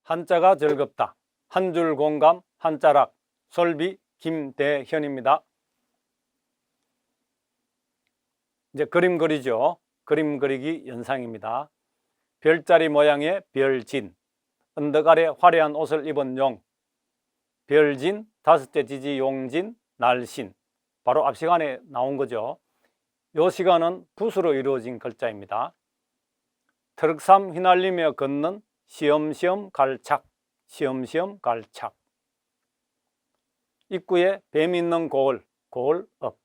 한자가 즐겁다. 한 줄 공감, 한자락, 솔비 김대현입니다. 이제 그림 그리죠. 그림 그리기 연상입니다. 별자리 모양의 별진, 언덕 아래 화려한 옷을 입은 용, 별진, 다섯째 지지 용진, 날신. 바로 앞 시간에 나온 거죠. 이 시간은 붓으로 이루어진 글자입니다. 트럭삼 휘날리며 걷는 시험시험 갈착, 시험시험 갈착. 입구에 뱀 있는 고을, 고을업.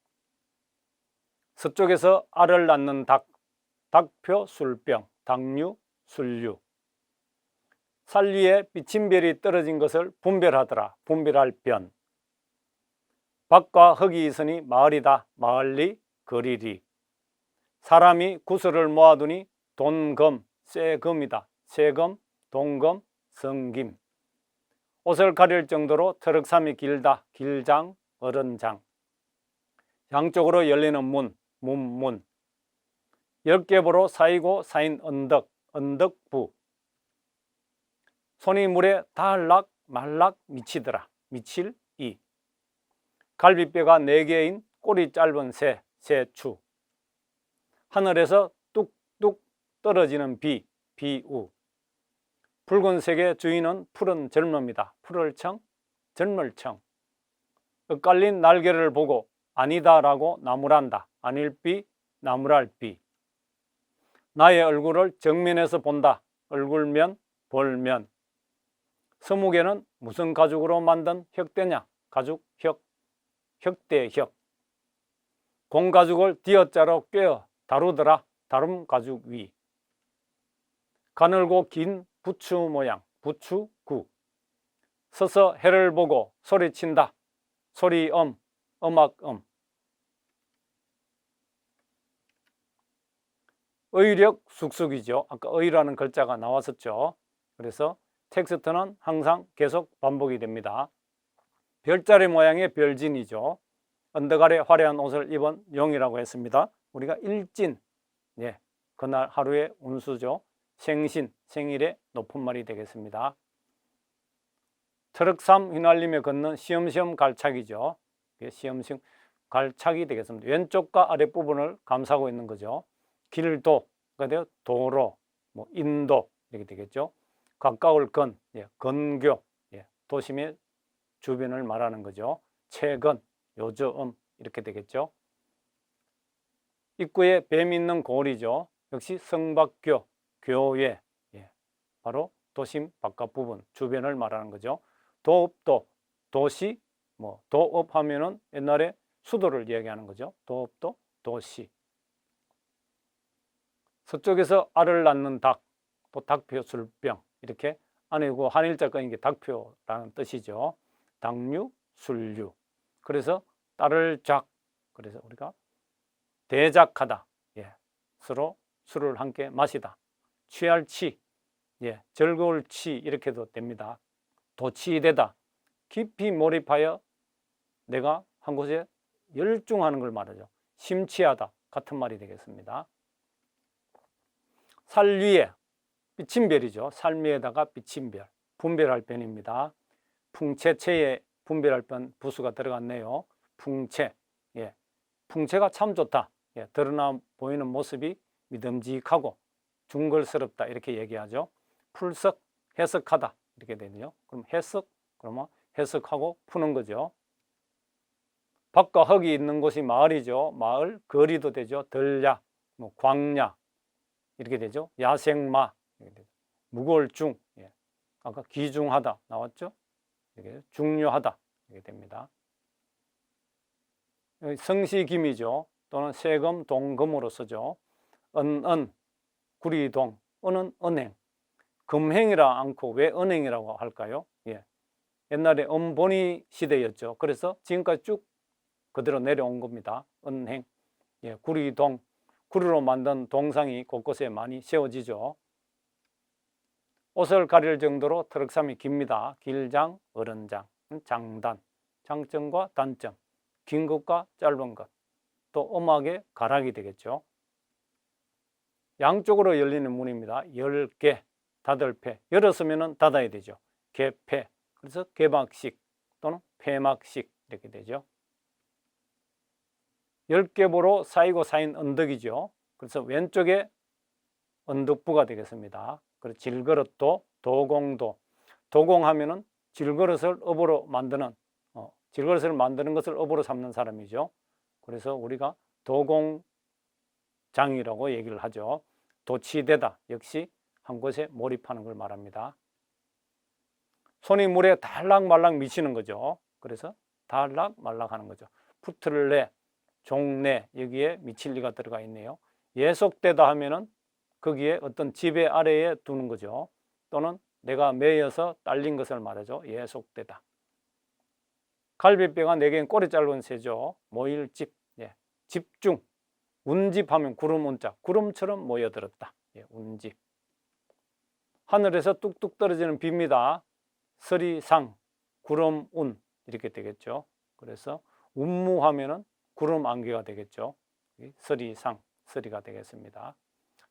서쪽에서 알을 낳는 닭, 닭표 술병, 닭류, 술류. 살 위에 비침별이 떨어진 것을 분별하더라, 분별할 변. 밭과 흙이 있으니 마을이다, 마을리, 거리리. 사람이 구슬을 모아두니 돈금, 세금이다, 세금, 돈금, 성김. 옷을 가릴 정도로 트럭삼이 길다, 길장, 어른장. 양쪽으로 열리는 문, 문문. 10겹으로 쌓이고 쌓인 언덕, 언덕부. 손이 물에 닿을락 말락 미치더라, 미칠 이. 갈비뼈가 4개인 꼬리 짧은 새, 새추. 하늘에서 뚝뚝 떨어지는 비, 비우. 붉은색의 주인은 푸른 젊음이다, 푸를청, 젊을청. 엇갈린 날개를 보고 아니다라고 나무란다, 아닐비, 나무랄비. 나의 얼굴을 정면에서 본다, 얼굴면, 볼면. 서무개는 무슨 가죽으로 만든 혁대냐, 가죽, 혁, 혁대혁. 공가죽을 디어자로 꿰어 다루더라, 다룸 가죽 위. 가늘고 긴 부추 모양, 부추구. 서서 해를 보고 소리친다, 소리엄, 음악음. 의력 숙숙이죠. 아까 의라는 글자가 나왔었죠. 그래서 텍스트는 항상 계속 반복이 됩니다. 별자리 모양의 별진이죠. 언덕 아래 화려한 옷을 입은 용이라고 했습니다. 우리가 일진, 예, 그날 하루의 운수죠. 생신, 생일의 높은 말이 되겠습니다. 트럭삼 휘날리며 걷는 시험시험 갈착이죠. 시험시험 갈착이 되겠습니다. 왼쪽과 아랫부분을 감싸고 있는 거죠. 길도가 되어 도로, 뭐 인도 이렇게 되겠죠. 가까울 건, 예, 건교, 예, 도심의 주변을 말하는 거죠. 최근, 요저음 이렇게 되겠죠. 입구에 뱀 있는 고을이죠. 역시 성박교, 교회, 예, 바로 도심 바깥 부분, 주변을 말하는 거죠. 도읍도, 도시, 뭐 도읍 하면은 옛날에 수도를 이야기하는 거죠. 도읍도, 도시. 서쪽에서 알을 낳는 닭, 또 닭표 술병, 이렇게 아니고 한일자 꺼인 게 닭표라는 뜻이죠. 닭류, 술류. 그래서 딸을 작, 그래서 우리가 대작하다, 예, 서로 술을 함께 마시다. 취할 치, 예, 즐거울 치 이렇게도 됩니다. 도취되다, 깊이 몰입하여 내가 한 곳에 열중하는 걸 말하죠. 심취하다 같은 말이 되겠습니다. 살 위에 비침별이죠. 살 위에다가 비침별, 분별할 변입니다. 풍채체에 분별할 변 부수가 들어갔네요. 풍채, 예, 풍채가 참 좋다, 예, 드러나 보이는 모습이 믿음직하고 중걸스럽다 이렇게 얘기하죠. 풀석, 해석하다 이렇게 되네요. 그럼 해석, 그러면 해석하고 푸는 거죠. 밭과 흙이 있는 곳이 마을이죠. 마을, 거리도 되죠. 들야, 뭐 광야 이렇게 되죠. 야생마, 이렇게 되죠. 무골중, 예, 아까 귀중하다 나왔죠. 이렇게 중요하다 이렇게 됩니다. 성시김이죠. 또는 세금, 동금으로 쓰죠. 은은, 구리동, 은은 은행. 금행이라 않고 왜 은행이라고 할까요? 예, 옛날에 은본위 시대였죠. 그래서 지금까지 쭉 그대로 내려온 겁니다. 은행, 예, 구리동, 구리로 만든 동상이 곳곳에 많이 세워지죠. 옷을 가릴 정도로 트럭삼이 깁니다. 길장, 어른장, 장단, 장점과 단점, 긴 것과 짧은 것, 또 음악의 가락이 되겠죠. 양쪽으로 열리는 문입니다. 10개, 닫을 폐. 열었으면 닫아야 되죠. 개폐. 그래서 개막식 또는 폐막식 이렇게 되죠. 10겹으로 쌓이고 쌓인 언덕이죠. 그래서 왼쪽에 언덕부가 되겠습니다. 그리고 질그릇도 도공도. 도공하면은 질그릇을 업으로 만드는 질그릇을 만드는 것을 업으로 삼는 사람이죠. 그래서 우리가 도공장이라고 얘기를 하죠. 도치되다 역시 한 곳에 몰입하는 걸 말합니다. 손이 물에 달락말락 미치는 거죠. 그래서 달락말락 하는 거죠. 푸틀레, 종래 여기에 미칠 리가 들어가 있네요. 예속되다 하면은 거기에 어떤 지배 아래에 두는 거죠. 또는 내가 매여서 딸린 것을 말하죠. 예속되다. 갈비뼈가 4개인 꼬리 짧은 새죠. 모일집, 집중. 운집하면 구름 운자, 구름처럼 모여들었다. 운집. 하늘에서 뚝뚝 떨어지는 비입니다. 서리상, 구름운 이렇게 되겠죠. 그래서 운무하면은 구름 안개가 되겠죠. 서리상, 서리가 되겠습니다.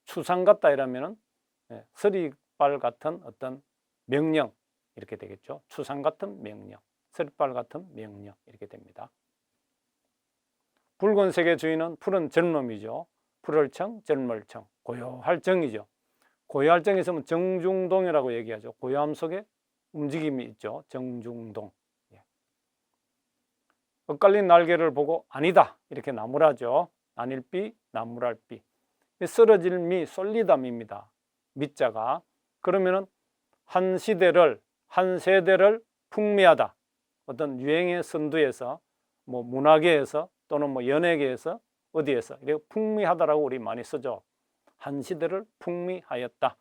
추상 같다 이러면은 서리발 같은 어떤 명령 이렇게 되겠죠. 추상 같은 명령, 서리발 같은 명령 이렇게 됩니다. 붉은색의 주인은 푸른 젊음이죠. 푸를청, 젊을청, 고요할 정이죠. 고요할 정이 있으면 정중동이라고 얘기하죠. 고요함 속에 움직임이 있죠. 정중동. 엇갈린 날개를 보고 아니다 이렇게 나무라죠. 아닐비, 나무랄비. 쓰러질 미, 쏠리담입니다. 미자가. 그러면은 한 시대를, 한 세대를 풍미하다. 어떤 유행의 선두에서, 뭐 문화계에서 또는 뭐 연예계에서 어디에서 이렇게 풍미하다라고 우리 많이 쓰죠. 한 시대를 풍미하였다.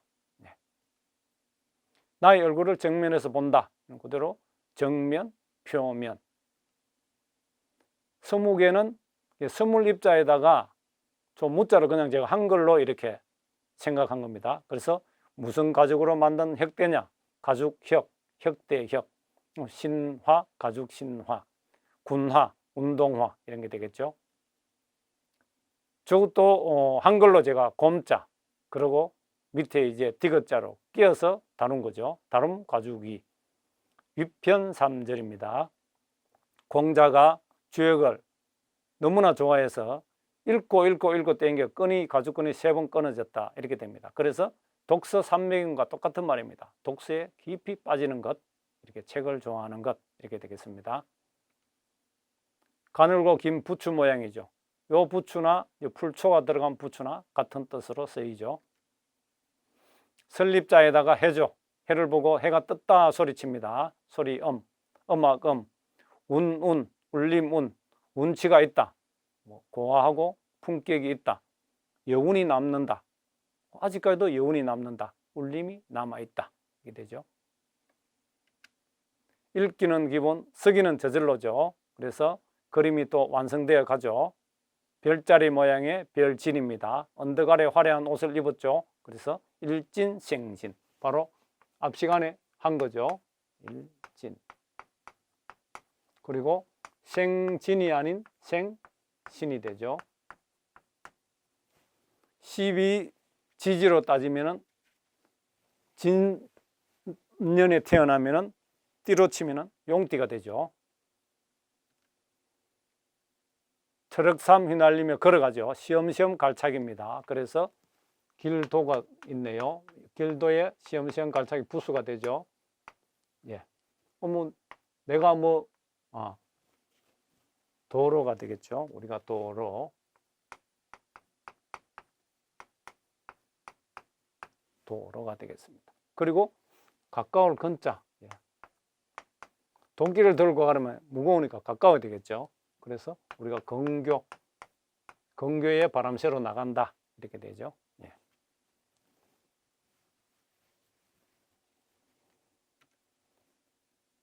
나의 얼굴을 정면에서 본다. 그대로 정면, 표면. 서무개는 서물입자에다가 좀 무자로 그냥 제가 한글로 이렇게 생각한 겁니다. 그래서 무슨 가죽으로 만든 혁대냐? 가죽혁, 혁대혁, 신화, 가죽신화, 군화, 운동화 이런 게 되겠죠. 저것도 한글로 제가 곰자 그리고 밑에 이제 디귿자로 끼어서 다룬 거죠. 다름 가죽이. 위편 3절입니다. 공자가 주역을 너무나 좋아해서 읽고 땡겨 가죽끈이 3번 끊어졌다 이렇게 됩니다. 그래서 독서 산맥인과 똑같은 말입니다. 독서에 깊이 빠지는 것, 이렇게 책을 좋아하는 것 이렇게 되겠습니다. 가늘고 긴 부추 모양이죠. 요 부추나 요 풀초가 들어간 부추나 같은 뜻으로 쓰이죠. 설립자에다가 해죠. 해를 보고 해가 떴다 소리칩니다. 소리 음악 운, 울림 운치가 있다. 고화하고 품격이 있다. 여운이 남는다. 아직까지도 여운이 남는다. 울림이 남아있다. 이게 되죠. 읽기는 기본, 쓰기는 저절로죠. 그래서 그림이 또 완성되어 가죠. 별자리 모양의 별진입니다. 언덕 아래 화려한 옷을 입었죠. 그래서 일진생신. 바로 앞 시간에 한 거죠. 일진. 그리고 생진이 아닌 생신이 되죠. 12지지로 따지면은 진년에 태어나면은 띠로 치면은 용띠가 되죠. 철흑삼 휘날리며 걸어가죠. 시험시험 갈착입니다. 그래서 길도가 있네요. 길도에 시험시험 갈착이 부수가 되죠. 내가 도로가 되겠죠. 우리가 도로가 되겠습니다. 그리고 가까울 건자. 돈길을 들고 가려면 무거우니까 가까워야 되겠죠. 그래서 우리가 건교에 바람 쐬러 나간다 이렇게 되죠.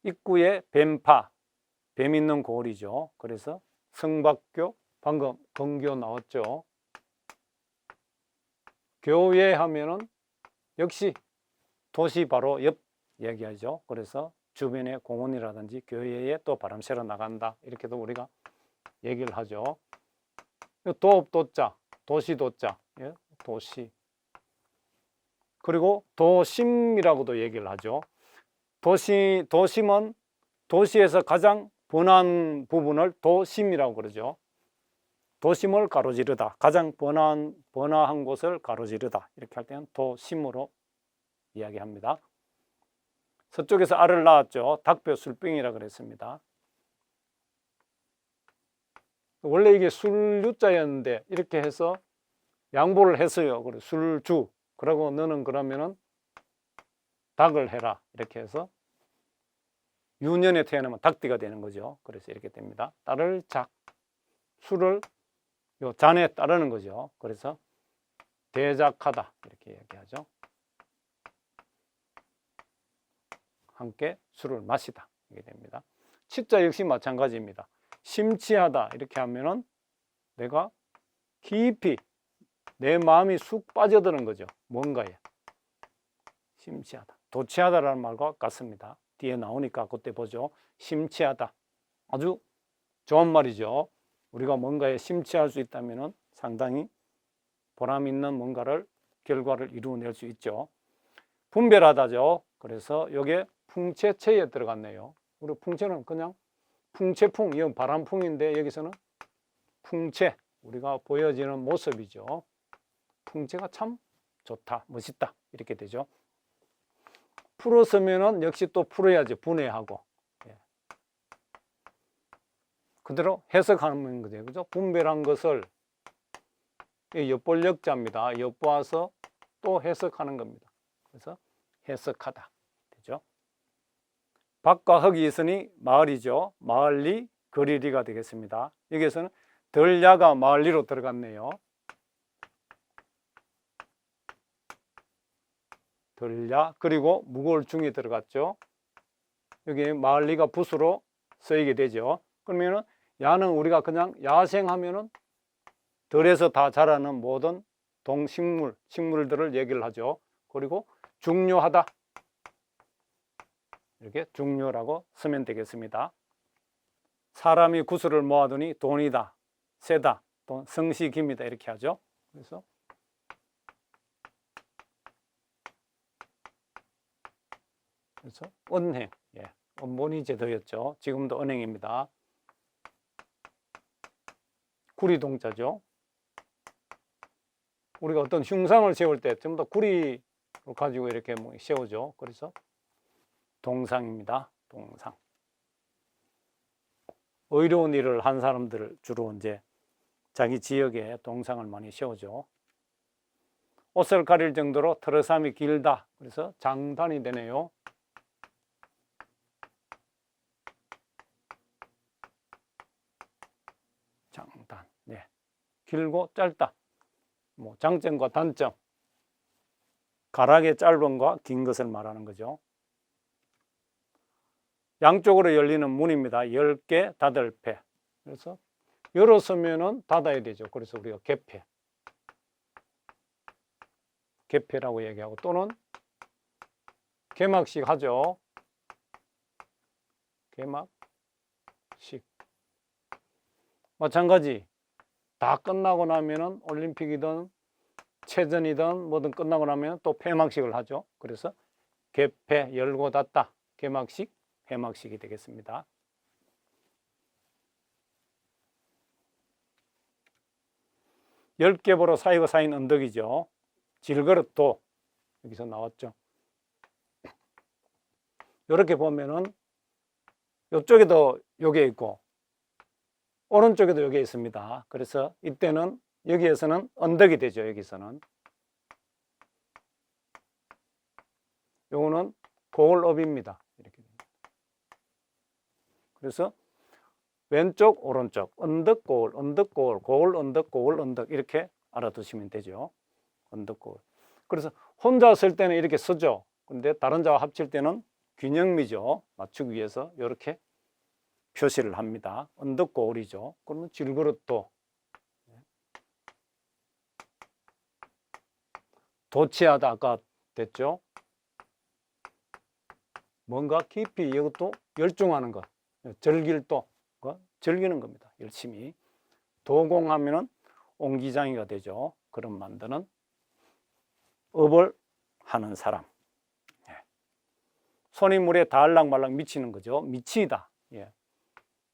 입구에 뱀파, 뱀 있는 고을이죠. 그래서 성박교, 방금 건교 나왔죠. 교외 하면은 역시 도시 바로 옆 얘기하죠. 그래서 주변에 공원이라든지 교외에 또 바람 쐬러 나간다 이렇게도 우리가 얘기를 하죠. 도읍 도자, 도시 도자, 도시. 그리고 도심이라고도 얘기를 하죠. 도심은 도시에서 가장 번화한 부분을 도심이라고 그러죠. 도심을 가로지르다, 가장 번화한 곳을 가로지르다, 이렇게 할 때는 도심으로 이야기합니다. 서쪽에서 알을 낳았죠. 닭뼈 술병이라 그랬습니다. 원래 이게 술유자였는데 이렇게 해서 양보를 했어요. 그래, 술주. 그러고 너는 그러면은 닭을 해라. 이렇게 해서 유년에 태어나면 닭띠가 되는 거죠. 그래서 이렇게 됩니다. 딸을 작, 술을 요 잔에 따르는 거죠. 그래서 대작하다 이렇게 얘기하죠. 함께 술을 마시다 이게 됩니다. 치자 역시 마찬가지입니다. 심취하다 이렇게 하면은 내가 깊이 내 마음이 쑥 빠져드는 거죠. 뭔가에 심취하다. 도취하다라는 말과 같습니다. 뒤에 나오니까 그때 보죠. 심취하다. 아주 좋은 말이죠. 우리가 뭔가에 심취할 수 있다면 상당히 보람 있는 뭔가를 결과를 이루어낼 수 있죠. 분별하다죠. 그래서 이게 풍채체에 들어갔네요. 우리 풍채는 그냥 풍채풍, 이건 바람풍인데 여기서는 풍채, 우리가 보여지는 모습이죠. 풍채가 참 좋다, 멋있다 이렇게 되죠. 풀었으면은 역시 또 풀어야지, 분해하고. 예. 그대로 해석하는 거죠. 그죠? 분별한 것을 엿볼역자입니다. 엿보아서 또 해석하는 겁니다. 그래서 해석하다 되죠. 밭과 흙이 있으니 마을이죠. 마을리, 거리리가 되겠습니다. 여기에서는 덜야가 마을리로 들어갔네요. 덜야, 그리고 무거울 중에 들어갔죠. 여기 마을리가 붓으로 쓰이게 되죠. 그러면은 야는 우리가 그냥 야생하면은 덜에서 다 자라는 모든 동식물, 식물들을 얘기를 하죠. 그리고 중요하다. 이렇게 중요라고 쓰면 되겠습니다. 사람이 구슬을 모아두니 돈이다, 세다, 돈, 성시김이다 이렇게 하죠. 그래서 은행, 예, 원본이 제도였죠. 지금도 은행입니다. 구리동자죠. 우리가 어떤 흉상을 세울 때 전부 다 구리로 가지고 이렇게 세우죠. 그래서 동상입니다. 동상. 의로운 일을 한 사람들을 주로 이제 자기 지역에 동상을 많이 세우죠. 옷을 가릴 정도로 트러삼이 길다. 그래서 장단이 되네요. 장단. 네. 길고 짧다. 뭐 장점과 단점. 가락의 짧음과 긴 것을 말하는 거죠. 양쪽으로 열리는 문입니다. 10개 닫을 패. 그래서 열었으면은 닫아야 되죠. 그래서 우리가 개패. 개패라고 얘기하고 또는 개막식 하죠. 개막식. 마찬가지. 다 끝나고 나면은 올림픽이든 체전이든 뭐든 끝나고 나면 또 폐막식을 하죠. 그래서 개폐, 열고 닫다, 개막식, 폐막식이 되겠습니다. 열개보로 사이가 쌓인 언덕이죠. 질그릇도 여기서 나왔죠. 이렇게 보면은 이쪽에도 요게 있고 오른쪽에도 요게 있습니다. 그래서 이때는 여기에서는 언덕이 되죠. 여기서는 요거는 고을업입니다. 이렇게 됩니다. 그래서 왼쪽 오른쪽 언덕 고을 언덕 고을 고을 언덕 고을 언덕 이렇게 알아두시면 되죠. 언덕 고을. 그래서 혼자 쓸 때는 이렇게 쓰죠. 근데 다른 자와 합칠 때는 균형미죠. 맞추기 위해서 이렇게 표시를 합니다. 언덕 고을이죠. 그러면 질그릇도 도취하다 아까 됐죠. 뭔가 깊이 이것도 열중하는 것, 절길도 즐기는 겁니다. 열심히. 도공하면은 옹기장이가 되죠. 그릇 만드는. 업을 하는 사람. 손이 물에 달랑말랑 미치는 거죠. 미치다.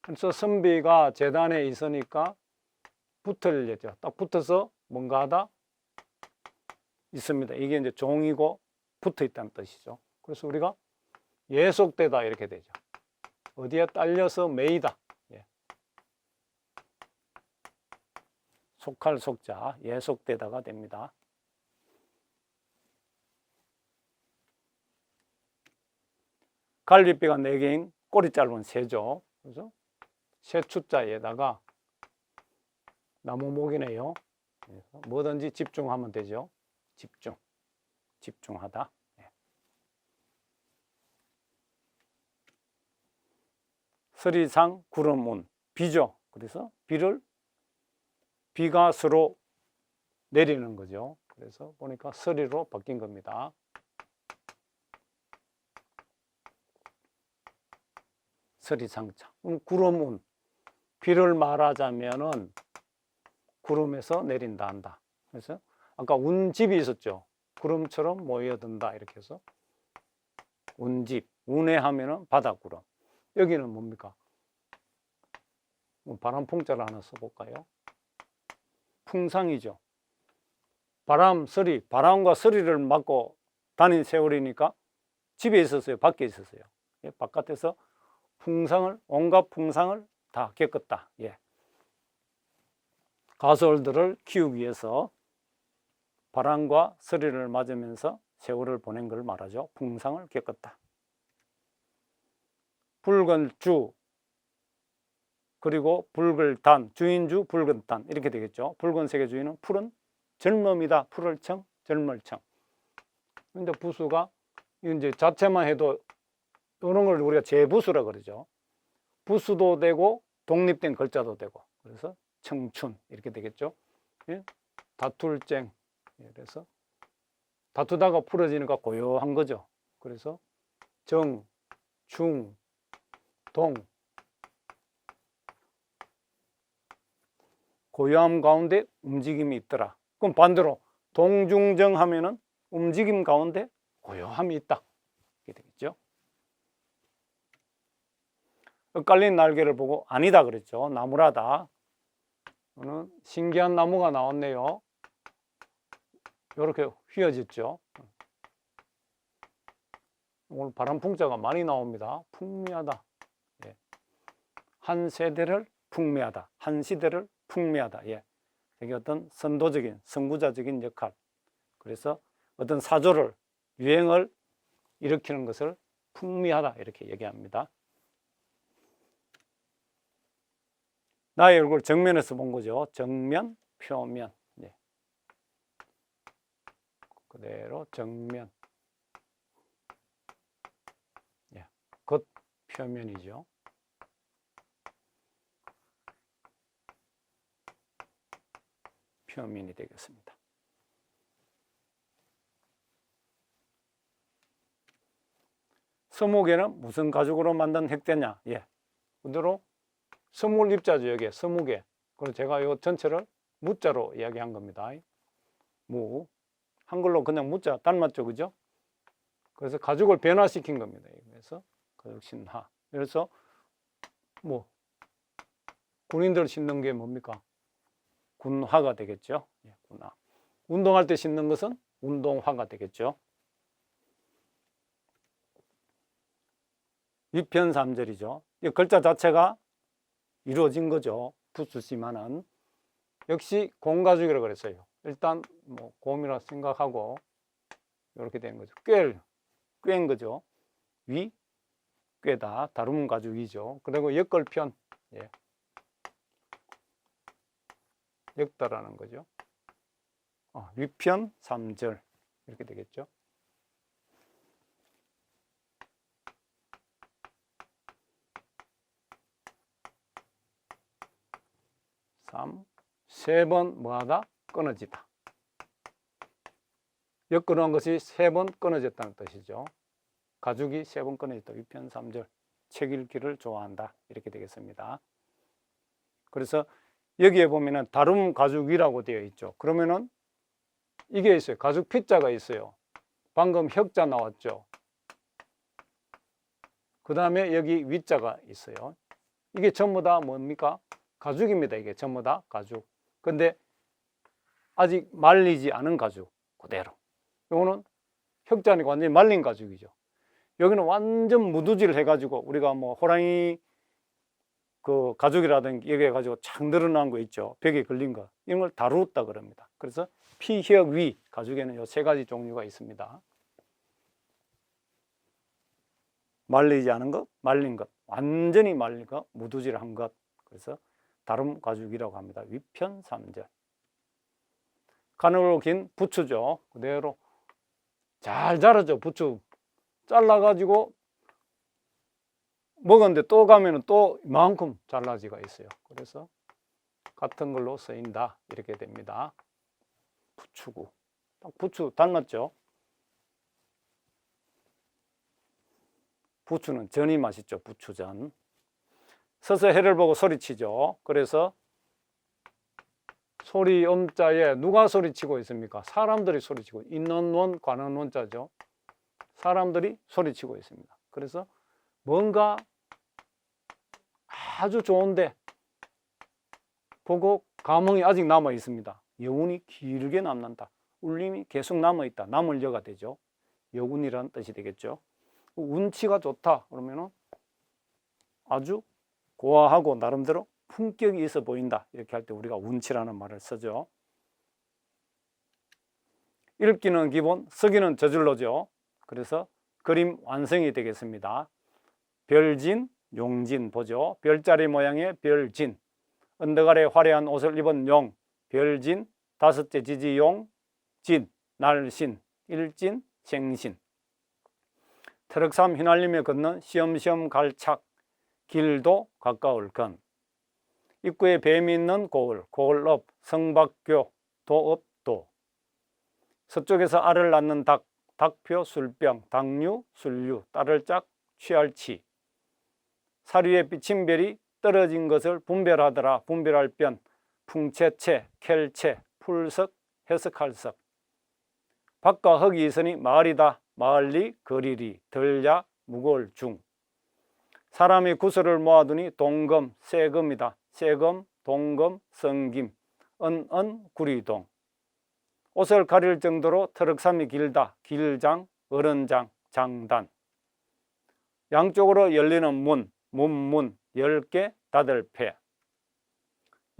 그래서 선비가 재단에 있으니까 붙으려죠. 딱 붙어서 뭔가 하다 있습니다. 이게 이제 종이고 붙어 있다는 뜻이죠. 그래서 우리가 예속되다 이렇게 되죠. 어디에 딸려서 매이다. 속할 속자 예속되다가 됩니다. 갈비뼈가 4개인 꼬리 짧은 새죠. 그래서 새추자에다가 나무목이네요. 그래서 뭐든지 집중하면 되죠. 집중하다. 서리상 구름운 비죠. 그래서 비가 서로 내리는 거죠. 그래서 보니까 서리로 바뀐 겁니다. 서리상자. 구름운. 비를 말하자면은 구름에서 내린다 한다. 그래서 아까 운집이 있었죠. 구름처럼 모여든다 이렇게 해서 운집. 운해 하면은 바다구름. 여기는 뭡니까? 바람풍자를 하나 써볼까요? 풍상이죠. 바람과 서리를 맞고 다닌 세월이니까 집에 있었어요? 밖에 있었어요? 바깥에서 온갖 풍상을 다 겪었다. 가솔들을 키우기 위해서 바람과 서리를 맞으면서 세월을 보낸 걸 말하죠. 풍상을 겪었다. 붉은 주, 그리고 붉을단, 주인주, 붉은단 이렇게 되겠죠. 붉은색의 주인은 푸른 젊음이다. 푸를청, 젊을청. 근데 부수가 이제 자체만 해도 이런 걸 우리가 재부수라 그러죠. 부수도 되고 독립된 글자도 되고. 그래서 청춘 이렇게 되겠죠. 다툴쟁. 그래서 다투다가 풀어지니까 고요한 거죠. 그래서 정, 중, 동. 고요함 가운데 움직임이 있더라. 그럼 반대로 동중정 하면은 움직임 가운데 고요함이 있다. 이렇게 되겠죠. 엇갈린 날개를 보고 아니다 그랬죠. 나무라다. 오늘 신기한 나무가 나왔네요. 이렇게 휘어졌죠. 오늘 바람풍자가 많이 나옵니다. 풍미하다. 한 세대를 풍미하다. 한 시대를 풍미하다. 되게 어떤 선도적인, 선구자적인 역할. 그래서 어떤 사조를, 유행을 일으키는 것을 풍미하다. 이렇게 얘기합니다. 나의 얼굴 정면에서 본 거죠. 정면, 표면. 그대로 정면. 겉 표면이죠. 표면이 되겠습니다. 서무개는 무슨 가죽으로 만든 핵대냐? 그대로 서물입자죠. 여기에 서무개. 그래서 제가 이 전체를 무자로 이야기한 겁니다. 무. 한글로 그냥 무자 닮았죠. 그죠? 그래서 가죽을 변화시킨 겁니다. 그래서 가죽신화. 그래서 군인들 신는 게 뭡니까? 군화가 되겠죠. 군화. 운동할 때 신는 것은 운동화가 되겠죠. 위편삼절이죠. 이 글자 자체가 이루어진 거죠. 부수지만은 역시 곰가죽이라고 그랬어요. 일단 곰이라 생각하고 이렇게 되는 거죠. 꿰인 거죠. 위 꿰다 다루문 가죽이죠. 그리고 역걸편 역다라는 거죠. 위편 3절 이렇게 되겠죠. 3, 3번 뭐하다? 끊어지다. 엮어놓은 것이 3번 끊어졌다는 뜻이죠. 가죽이 3번 끊어졌다. 위편 3절. 책 읽기를 좋아한다. 이렇게 되겠습니다. 그래서 여기에 보면은 다룸 가죽이라고 되어 있죠. 그러면은 이게 있어요. 가죽 피자가 있어요. 방금 혁자 나왔죠. 그 다음에 여기 위자가 있어요. 이게 전부 다 뭡니까? 가죽입니다. 이게 전부 다 가죽. 근데 아직 말리지 않은 가죽 그대로. 요거는 혁자니까 완전히 말린 가죽이죠. 여기는 완전 무두질 해가지고 우리가 뭐 호랑이 그 가죽이라든지 여기 해가지고 착 늘어난 거 있죠. 벽에 걸린 거. 이런 걸 다루었다 그럽니다. 그래서 피혁위 가죽에는 요 세 가지 종류가 있습니다. 말리지 않은 것, 말린 것, 완전히 말린 것, 무두질한 것. 그래서 다름 가죽이라고 합니다. 위편 3절. 가늘고 긴 부추죠. 그대로 잘 자라죠. 부추 잘라가지고 먹었는데 또 가면은 또 이만큼 잘라지가 있어요. 그래서 같은 걸로 쓰인다 이렇게 됩니다. 부추구. 딱 부추 닮았죠. 부추는 전이 맛있죠. 부추전. 서서 해를 보고 소리치죠. 그래서 소리 엄자에 누가 소리치고 있습니까? 사람들이 소리치고 있는 원 관은 원자죠. 사람들이 소리치고 있습니다. 그래서 뭔가 아주 좋은데 보고 감흥이 아직 남아 있습니다. 여운이 길게 남는다. 울림이 계속 남아 있다. 남을 여가 되죠. 여운이라는 뜻이 되겠죠. 운치가 좋다 그러면은 아주 고와하고 나름대로 품격이 있어 보인다. 이렇게 할 때 우리가 운치라는 말을 쓰죠. 읽기는 기본, 쓰기는 저절로죠. 그래서 그림 완성이 되겠습니다. 별진, 용진 보죠. 별자리 모양의 별진, 언덕 아래 화려한 옷을 입은 용, 별진, 다섯째 지지용, 진, 날신, 일진, 생신. 트럭삼 휘날리며 걷는 시험시험 갈착, 길도 가까울 건. 입구에 뱀이 있는 고을, 고을업, 성박교, 도업도. 서쪽에서 알을 낳는 닭, 닭표, 술병, 당류, 술류, 딸을 짝, 취할치. 사류에 비친 별이 떨어진 것을 분별하더라. 분별할 변, 풍채채, 켈채, 풀석, 해석할석. 밭과 흙이 있으니 마을이다. 마을리, 거리리, 덜야, 무거울 중. 사람이 구슬을 모아두니 동금, 세금이다. 세금, 동금, 성김, 은은, 구리동. 옷을 가릴 정도로 트럭삼이 길다. 길장, 어른장, 장단. 양쪽으로 열리는 문, 문문, 10개, 다들패.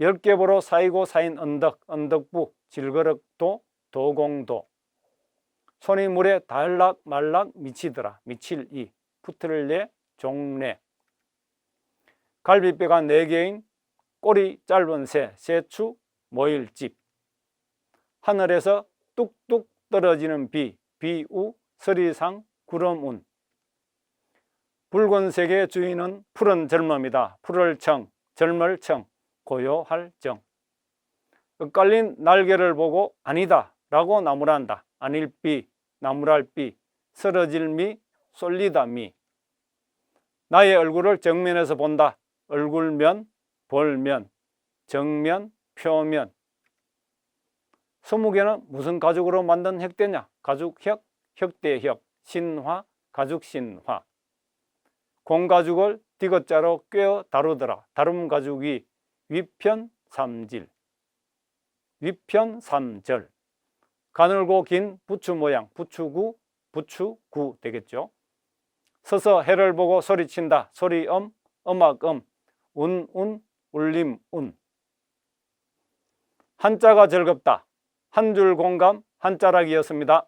10개보로 사이고 사인 언덕, 언덕부, 질거럭도, 도공도. 손이 물에 달락 말락 미치더라. 미칠 이, 푸틀레, 종래. 갈비뼈가 4개인 꼬리 짧은 새, 새추, 모일집. 하늘에서 뚝뚝 떨어지는 비, 비우, 서리상, 구름운. 붉은색의 주인은 푸른 젊음이다. 푸를 청, 젊을 청, 고요할 정. 엇갈린 날개를 보고 아니다 라고 나무란다. 아닐비, 나무랄비, 쓰러질 미, 쏠리다 미. 나의 얼굴을 정면에서 본다. 얼굴면, 볼면, 정면, 표면. 20개는 무슨 가죽으로 만든 혁대냐? 가죽혁, 혁대혁, 신화, 가죽신화. 공가죽을 디귿자로 꿰어 다루더라. 다름 가죽이 위편 3질, 위편 3절. 가늘고 긴 부추 모양, 부추구, 부추구 되겠죠. 서서 해를 보고 소리친다. 소리음, 음악음, 운운, 울림운. 한자가 즐겁다. 한 줄 공감, 한자락이었습니다.